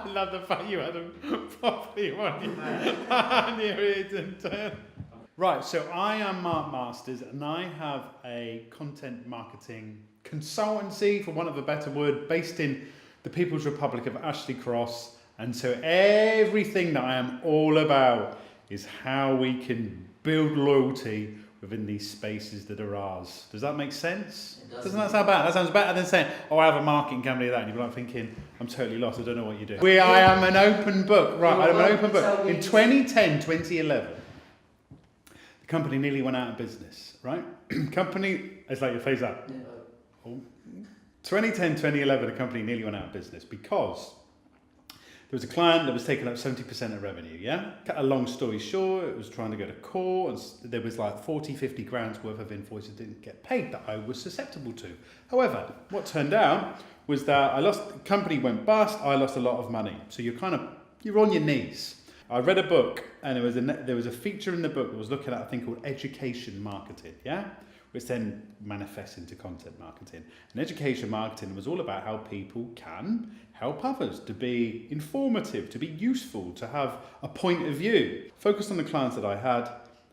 I love the fact you had them properly on your ears and turn. Right, so I am Mark Masters and I have a content marketing consultancy, for want of a better word, based in the People's Republic of Ashley Cross. And so everything that I am all about is how we can build loyalty within these spaces that are ours. Does that make sense? Doesn't that sound bad? That sounds better than saying, oh, I have a marketing company that, and you're like thinking, I'm totally lost, I don't know what you do. I am an open book, right, I'm an open book. In 2010, 2011, the company nearly went out of business, right? Company, it's like your face up. 2010, 2011, the company nearly went out of business because there was a client that was taking up 70% of revenue, yeah? Cut a long story short, it was trying to go to court, and there was like 40, 50 grand's worth of invoices that didn't get paid that I was susceptible to. However, what turned out was that the company went bust, I lost a lot of money. So you're on your knees. I read a book, and there was a feature in the book that was looking at a thing called education marketing, yeah? Which then manifests into content marketing. And education marketing was all about how people can help others, to be informative, to be useful, to have a point of view. Focused on the clients that I had,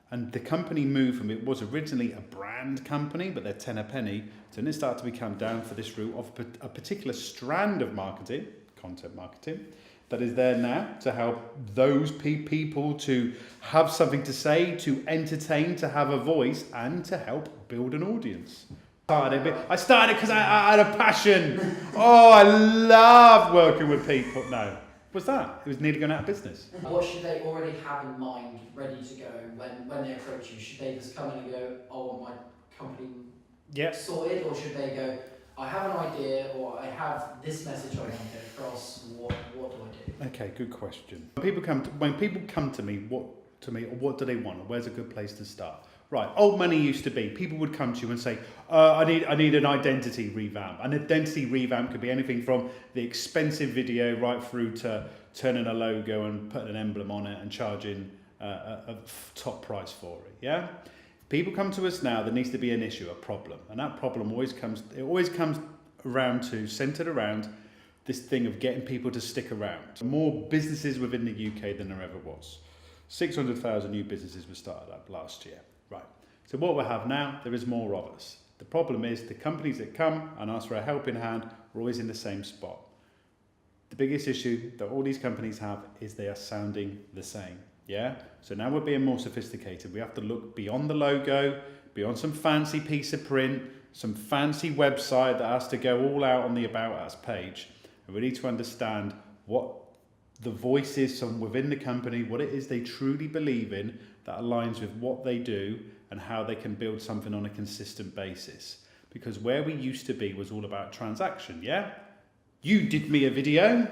and the company moved from, it was originally a brand company, but they're 10 a penny, so then it started to become down for this route of a particular strand of marketing, content marketing, that is there now to help those people to have something to say, to entertain, to have a voice, and to help build an audience. I started because I had a passion. Oh, I love working with people. No, what's that? It was nearly going out of business. What should they already have in mind, ready to go when they approach you? Should they just come in and go, I want my company sorted, or should they go, I have an idea, or I have this message I want to get across. What do I do? Okay, good question. When people come to me, what do they want? Or where's a good place to start? Right, old money used to be, people would come to you and say, I need an identity revamp. An identity revamp could be anything from the expensive video right through to turning a logo and putting an emblem on it and charging a top price for it, yeah? People come to us now, there needs to be an issue, a problem. And that problem always comes centered around this thing of getting people to stick around. More businesses within the UK than there ever was. 600,000 new businesses were started up last year. Right. So what we have now, there is more of us. The problem is the companies that come and ask for a helping hand are always in the same spot. The biggest issue that all these companies have is they are sounding the same. Yeah? So now we're being more sophisticated. We have to look beyond the logo, beyond some fancy piece of print, some fancy website that has to go all out on the About Us page. And we need to understand what the voice is from within the company, what it is they truly believe in that aligns with what they do and how they can build something on a consistent basis. Because where we used to be was all about transaction, yeah? You did me a video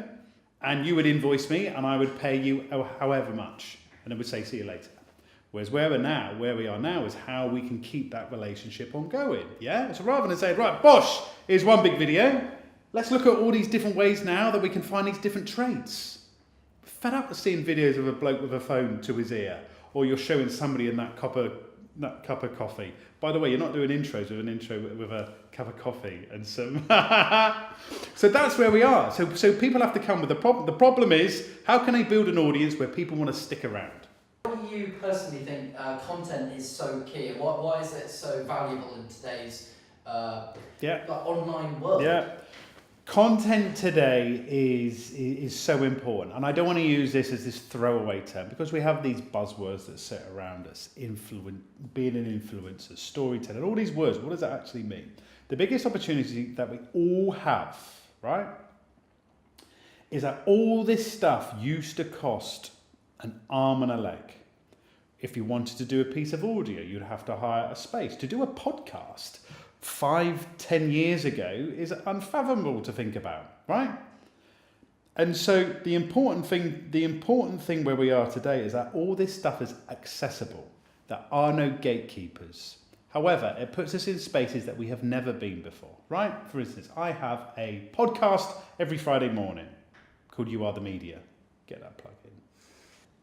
and you would invoice me and I would pay you however much. And I would say, see you later. Whereas where we are now is how we can keep that relationship ongoing, yeah? So rather than saying, right, bosh, here's one big video, let's look at all these different ways now that we can find these different trades. Fed up with seeing videos of a bloke with a phone to his ear, or you're showing somebody in that cup of coffee. By the way, you're not doing intros with an intro with a cup of coffee and some. So that's where we are. So people have to come with the problem. The problem is, how can they build an audience where people want to stick around? Why do you personally think content is so key? Why is it so valuable in today's online world? Yeah. Content today is so important, and I don't want to use this as this throwaway term because we have these buzzwords that sit around us: being an influencer, storytelling, all these words. What does that actually mean? The biggest opportunity that we all have, right, is that all this stuff used to cost an arm and a leg. If you wanted to do a piece of audio, you'd have to hire a space. To do a podcast 5-10 years ago is unfathomable to think about, right? And so the important thing where we are today is that all this stuff is accessible. There are no gatekeepers. However, it puts us in spaces that we have never been before, right? For instance, I have a podcast every Friday morning called You Are the Media. Get that plug in.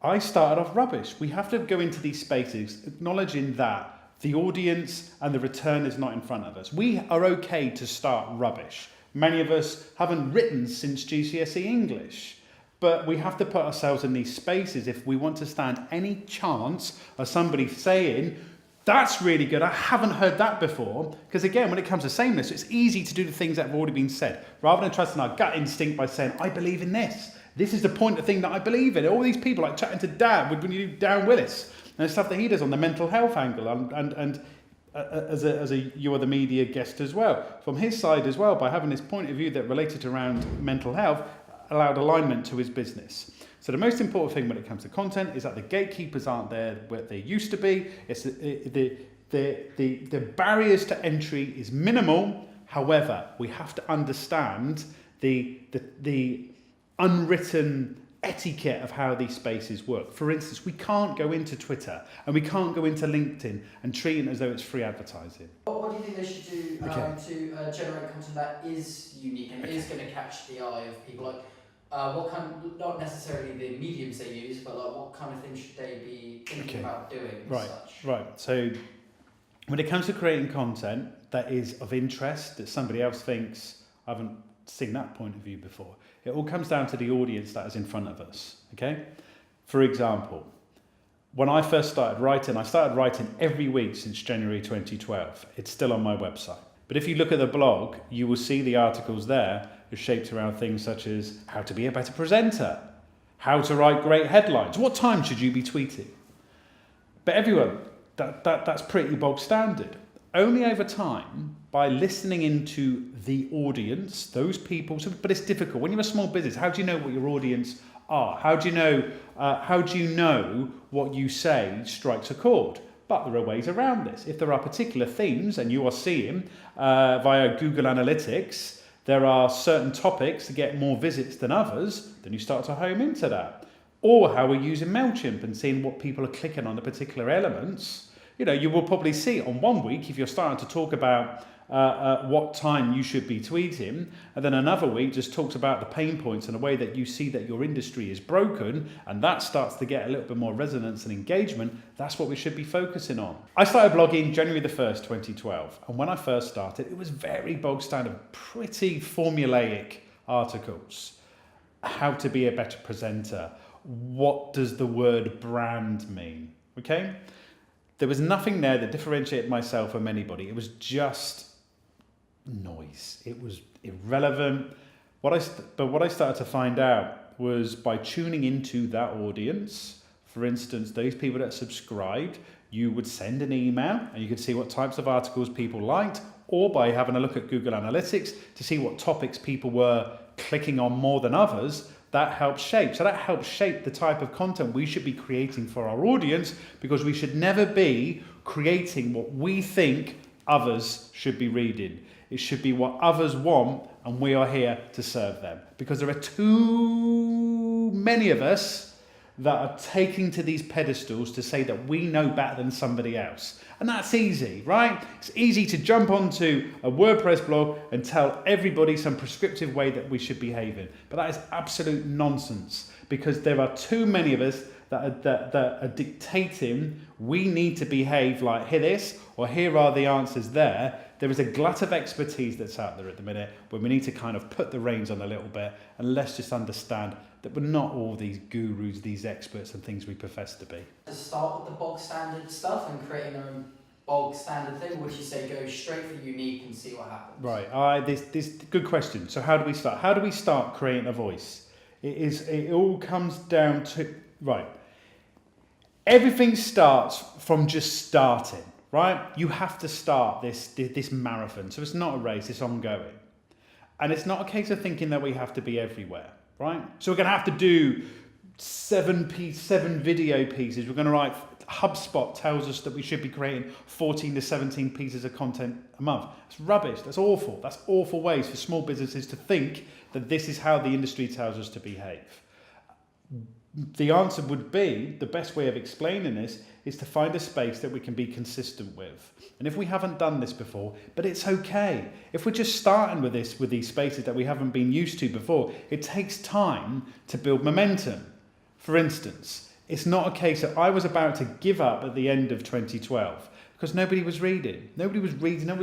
I started off rubbish. We have to go into these spaces acknowledging that the audience and the return is not in front of us. We are okay to start rubbish. Many of us haven't written since GCSE English. But we have to put ourselves in these spaces if we want to stand any chance of somebody saying, that's really good, I haven't heard that before. Because again, when it comes to sameness, it's easy to do the things that have already been said, rather than trusting our gut instinct by saying, I believe in this. This is the point of thing that I believe in. All these people, like chatting to Dan, when you do Dan Willis, and the stuff that he does on the mental health angle, and as a you are the media guest as well. From his side as well, by having this point of view that related around mental health, allowed alignment to his business. So the most important thing when it comes to content is that the gatekeepers aren't there where they used to be. It's the barriers to entry is minimal. However, we have to understand the unwritten etiquette of how these spaces work. For instance, we can't go into Twitter and we can't go into LinkedIn and treat it as though it's free advertising. What do you think they should do to generate content that is unique and is going to catch the eye of people? Like, what kind, not necessarily the mediums they use, but like what kind of things should they be thinking about doing as such? Right. So when it comes to creating content that is of interest, that somebody else thinks, I haven't seen that point of view before, it all comes down to the audience that is in front of us, okay? For example, when I first started writing, I started writing every week since January 2012. It's still on my website. But if you look at the blog, you will see the articles there are shaped around things such as how to be a better presenter, how to write great headlines, what time should you be tweeting? But everyone, that's pretty bog standard. Only over time, by listening into the audience, those people, but it's difficult. When you're a small business, how do you know what your audience are? How do you know what you say strikes a chord? But there are ways around this. If there are particular themes, and you are seeing via Google Analytics, there are certain topics that get more visits than others, then you start to home into that. Or how we're using MailChimp and seeing what people are clicking on the particular elements. You know, you will probably see on one week, if you're starting to talk about what time you should be tweeting, and then another week just talks about the pain points and the way that you see that your industry is broken, and that starts to get a little bit more resonance and engagement. That's what we should be focusing on. I started blogging January the 1st, 2012, and when I first started, it was very bog standard, pretty formulaic articles. How to be a better presenter. What does the word brand mean? Okay? There was nothing there that differentiated myself from anybody. It was just noise. It was irrelevant. What I started to find out was by tuning into that audience, for instance, those people that subscribed, you would send an email and you could see what types of articles people liked, or by having a look at Google Analytics to see what topics people were clicking on more than others. That helps shape. So that helps shape the type of content we should be creating for our audience, because we should never be creating what we think others should be reading. It should be what others want, and we are here to serve them. Because there are too many of us that are taking to these pedestals to say that we know better than somebody else. And that's easy, right? It's easy to jump onto a WordPress blog and tell everybody some prescriptive way that we should be behaving. But that is absolute nonsense, because there are too many of us that are dictating we need to behave like here this, or here are the answers there. There is a glut of expertise that's out there at the minute where we need to kind of put the reins on a little bit, and let's just understand that we're not all these gurus, these experts and things we profess to be. To start with the bog standard stuff and creating their own bog standard thing, would you say go straight for unique and see what happens? Right, this good question. So how do we start? How do we start creating a voice? It all comes down to, right, everything starts from just starting, right? You have to start this marathon. So it's not a race, it's ongoing. And it's not a case of thinking that we have to be everywhere. Right? So we're going to have to do 7 video pieces. We're going to write, HubSpot tells us that we should be creating 14 to 17 pieces of content a month. That's rubbish. That's awful. That's awful ways for small businesses to think that this is how the industry tells us to behave. The answer would be, the best way of explaining this is to find a space that we can be consistent with. And if we haven't done this before, but it's okay. If we're just starting with these spaces that we haven't been used to before, it takes time to build momentum. For instance, it's not a case that I was about to give up at the end of 2012 because nobody was reading. Nobody was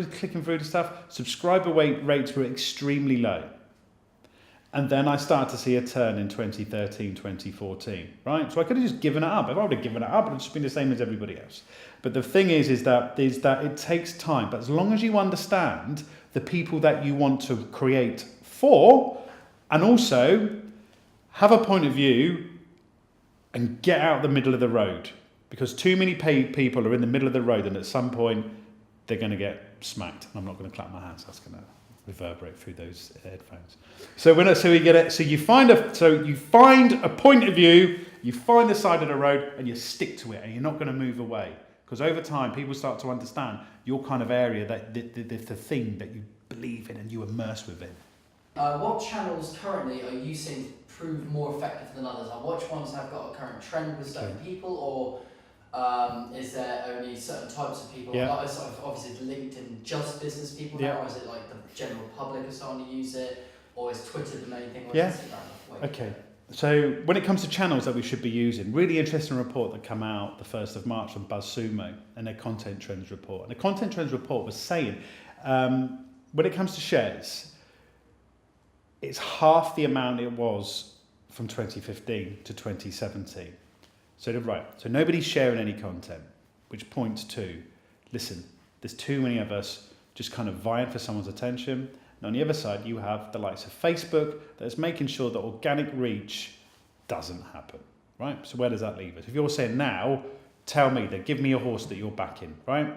clicking through the stuff. Subscriber rates were extremely low. And then I started to see a turn in 2013, 2014, right? So I could have just given it up. If I would have given it up, it would have just been the same as everybody else. But the thing is that it takes time. But as long as you understand the people that you want to create for, and also have a point of view and get out the middle of the road. Because too many people are in the middle of the road, and at some point they're going to get smacked. I'm not going to clap my hands. That's going to reverberate through those headphones. So you find a point of view, you find the side of the road, and you stick to it, and you're not going to move away. Because over time, people start to understand your kind of area, that the thing that you believe in and you immerse within. What channels currently are you seeing to prove more effective than others? Which ones have got a current trend with certain people, or is there only certain types of people? Yeah. Like, obviously, LinkedIn just business people now, or is it like the general public are starting to use it, or is Twitter the main thing? Or is Instagram? Okay. So when it comes to channels that we should be using, really interesting report that came out the 1st of March from BuzzSumo and their content trends report. And the content trends report was saying, when it comes to shares, it's half the amount it was from 2015 to 2017. So nobody's sharing any content, which points to, listen, there's too many of us just kind of vying for someone's attention. And on the other side, you have the likes of Facebook that's making sure that organic reach doesn't happen, right? So where does that leave us? If you're saying now, tell me, then give me a horse that you're backing, right?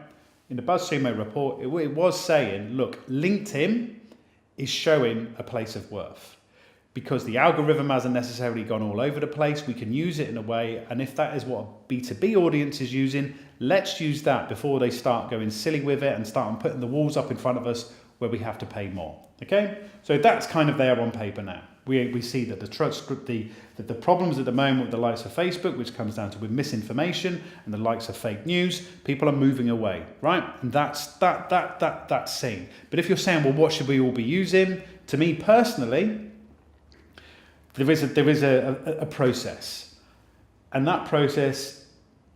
In the BuzzSumo report, it was saying, look, LinkedIn is showing a place of worth because the algorithm hasn't necessarily gone all over the place. We can use it in a way, and if that is what a B2B audience is using, let's use that before they start going silly with it and start putting the walls up in front of us where we have to pay more. Okay, so that's kind of there on paper now. We see that the problems at the moment with the likes of Facebook, which comes down to with misinformation and the likes of fake news, people are moving away, right? And that's seen. But if you're saying, well, what should we all be using? To me personally, there is a process, and that process,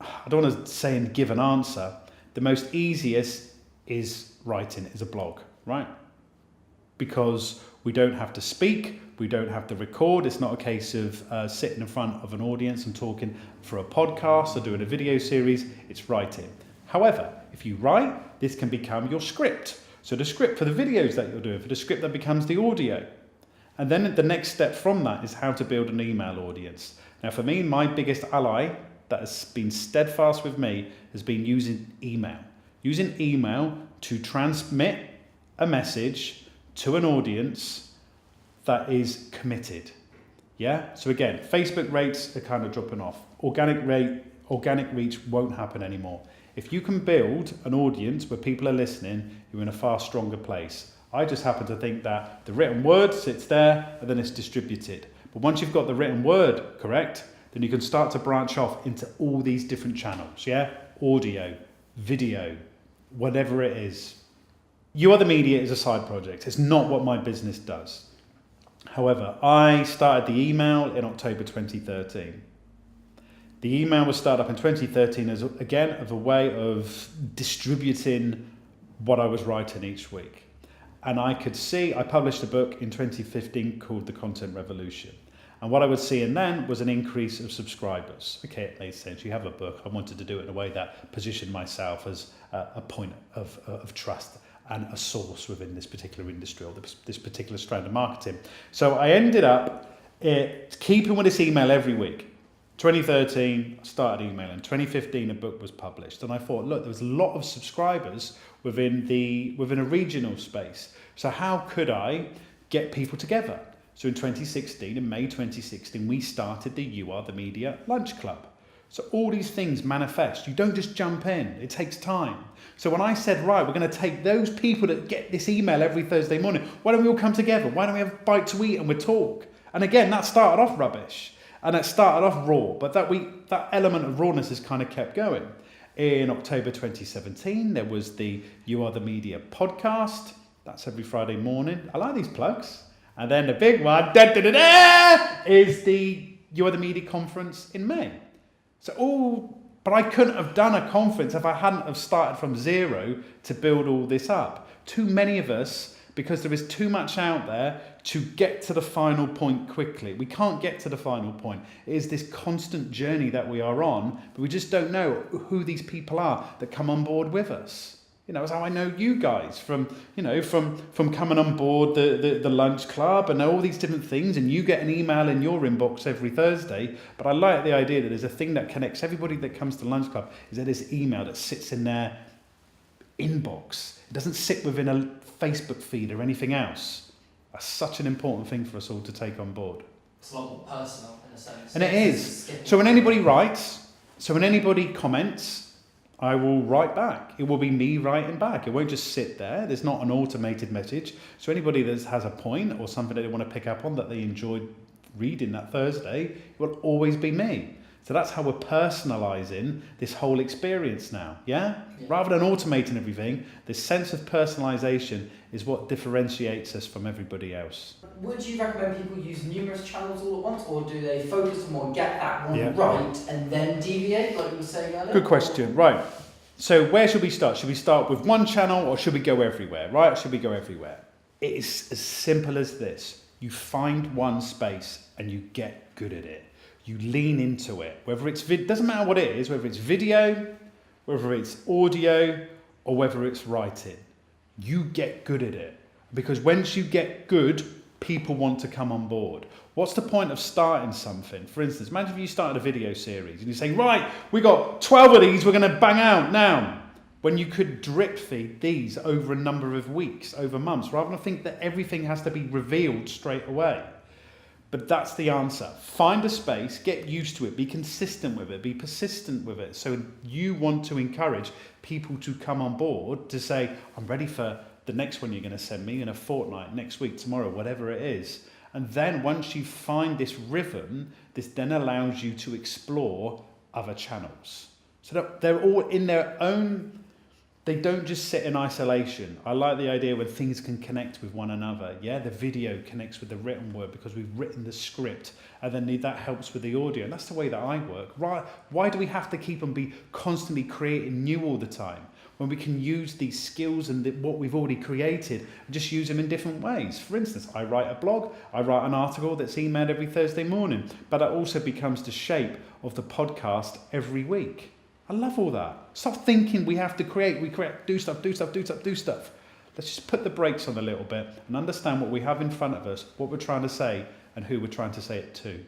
I don't want to say and give an answer. The most easiest is writing, is a blog, right? Because we don't have to speak, we don't have to record. It's not a case of sitting in front of an audience and talking for a podcast or doing a video series. It's writing. However, if you write, this can become your script. So the script for the videos that you're doing, for the script that becomes the audio. And then the next step from that is how to build an email audience. Now for me, my biggest ally that has been steadfast with me has been using email. Using email to transmit a message to an audience that is committed. Yeah. So again, Facebook rates are kind of dropping off. Organic reach won't happen anymore. If you can build an audience where people are listening, you're in a far stronger place. I just happen to think that the written word sits there and then it's distributed. But once you've got the written word correct, then you can start to branch off into all these different channels. Yeah. Audio, video, whatever it is. You Are the Media is a side project. It's not what my business does. However, I started the email in October 2013. The email was started up in 2013 as, again, of a way of distributing what I was writing each week. And I published a book in 2015 called The Content Revolution. And what I was seeing then was an increase of subscribers. Okay, it made sense. You have a book. I wanted to do it in a way that positioned myself as a point of trust and a source within this particular industry or this particular strand of marketing. So I ended up keeping with this email every week. 2013, I started emailing. 2015, a book was published. And I thought, look, there was a lot of subscribers within a regional space. So how could I get people together? So in May 2016, we started the You Are the Media Lunch Club. So all these things manifest. You don't just jump in. It takes time. So when I said, right, we're going to take those people that get this email every Thursday morning, why don't we all come together? Why don't we have a bite to eat and we talk? And again, that started off rubbish. And it started off raw. But that element of rawness has kind of kept going. In October 2017, there was the You Are the Media podcast. That's every Friday morning. I like these plugs. And then the big one, is the You Are the Media conference in May. But I couldn't have done a conference if I hadn't have started from zero to build all this up. Too many of us, because there is too much out there, to get to the final point quickly. We can't get to the final point. It is this constant journey that we are on, but we just don't know who these people are that come on board with us. It's how I know you guys from coming on board the lunch club and all these different things, and you get an email in your inbox every Thursday. But I like the idea that there's a thing that connects everybody that comes to lunch club, is that this email that sits in their inbox. It doesn't sit within a Facebook feed or anything else. That's such an important thing for us all to take on board. It's a lot more personal in a sense. And it is. So when anybody writes, when anybody comments, I will write back. It will be me writing back. It won't just sit there. There's not an automated message. So anybody that has a point or something that they want to pick up on that they enjoyed reading that Thursday, it will always be me. So that's how we're personalising this whole experience now, yeah? Rather than automating everything, this sense of personalisation is what differentiates us from everybody else. Would you recommend people use numerous channels all at once, or do they focus on one, get that one right, and then deviate, like you were saying earlier? Good question, right. So where should we start? Should we start with one channel, or should we go everywhere, right? Should we go everywhere? It is as simple as this. You find one space and you get good at it. You lean into it, whether it's doesn't matter what it is, whether it's video, whether it's audio, or whether it's writing. You get good at it, because once you get good, people want to come on board. What's the point of starting something? For instance, imagine if you started a video series and you're saying, right, we got 12 of these, we're going to bang out now. When you could drip feed these over a number of weeks, over months, rather than think that everything has to be revealed straight away. But that's the answer. Find a space, get used to it, be consistent with it, be persistent with it. So you want to encourage people to come on board to say, I'm ready for the next one you're going to send me in a fortnight, next week, tomorrow, whatever it is. And then once you find this rhythm, this then allows you to explore other channels. So that they're all in their own. They don't just sit in isolation. I like the idea when things can connect with one another. Yeah, the video connects with the written word because we've written the script, and then that helps with the audio. And that's the way that I work. Right? Why do we have to keep on be constantly creating new all the time when we can use these skills and what we've already created and just use them in different ways? For instance, I write a blog, I write an article that's emailed every Thursday morning, but it also becomes the shape of the podcast every week. I love all that. Stop thinking we have to create, do stuff. Let's just put the brakes on a little bit and understand what we have in front of us, what we're trying to say, and who we're trying to say it to.